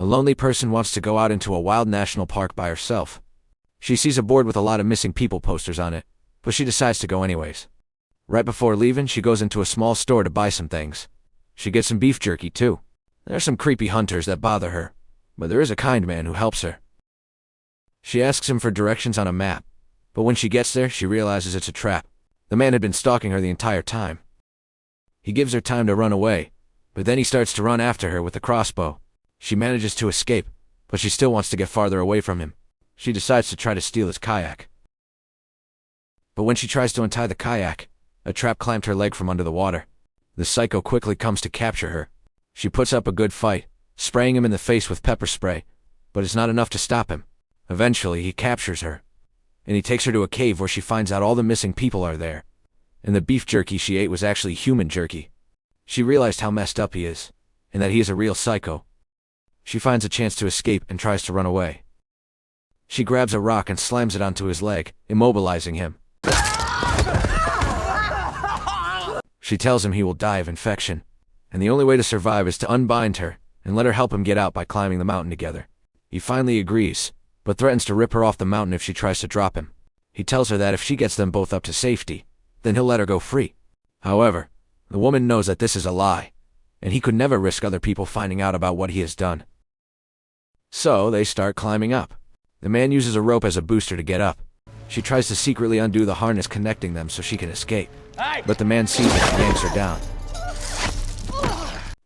A lonely person wants to go out into a wild national park by herself. She sees a board with a lot of missing people posters on it, but she decides to go anyways. Right before leaving, she goes into a small store to buy some things. She gets some beef jerky too. There are some creepy hunters that bother her, but there is a kind man who helps her. She asks him for directions on a map, but when she gets there, she realizes it's a trap. The man had been stalking her the entire time. He gives her time to run away, but then he starts to run after her with a crossbow. She manages to escape, but she still wants to get farther away from him. She decides to try to steal his kayak. But when she tries to untie the kayak, a trap clamped her leg from under the water. The psycho quickly comes to capture her. She puts up a good fight, spraying him in the face with pepper spray, but it's not enough to stop him. Eventually, he captures her, and he takes her to a cave where she finds out all the missing people are there. And the beef jerky she ate was actually human jerky. She realized how messed up he is, and that he is a real psycho. She finds a chance to escape and tries to run away. She grabs a rock and slams it onto his leg, immobilizing him. She tells him he will die of infection, and the only way to survive is to unbind her and let her help him get out by climbing the mountain together. He finally agrees, but threatens to rip her off the mountain if she tries to drop him. He tells her that if she gets them both up to safety, then he'll let her go free. However, the woman knows that this is a lie, and he could never risk other people finding out about what he has done. So they start climbing up. The man uses a rope as a booster to get up. She tries to secretly undo the harness connecting them so she can escape, but the man sees it and yanks her down.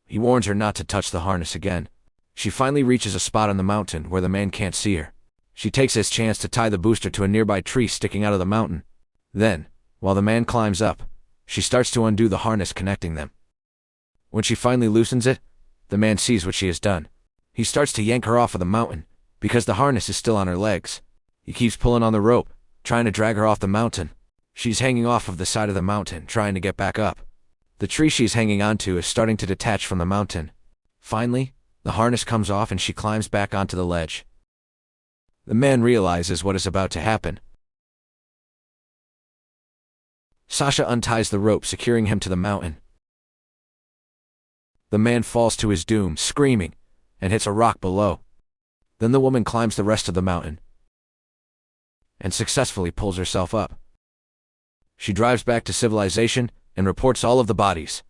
He warns her not to touch the harness again. She finally reaches a spot on the mountain where the man can't see her. She takes this chance to tie the booster to a nearby tree sticking out of the mountain. Then, while the man climbs up, she starts to undo the harness connecting them. When she finally loosens it, the man sees what she has done. He starts to yank her off of the mountain, because the harness is still on her legs. He keeps pulling on the rope, trying to drag her off the mountain. She's hanging off of the side of the mountain, trying to get back up. The tree she's hanging onto is starting to detach from the mountain. Finally, the harness comes off and she climbs back onto the ledge. The man realizes what is about to happen. Sasha unties the rope, securing him to the mountain. The man falls to his doom, screaming, and hits a rock below. Then the woman climbs the rest of the mountain and successfully pulls herself up. She drives back to civilization and reports all of the bodies.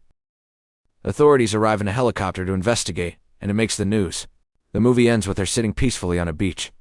Authorities arrive in a helicopter to investigate, and it makes the news. The movie ends with her sitting peacefully on a beach.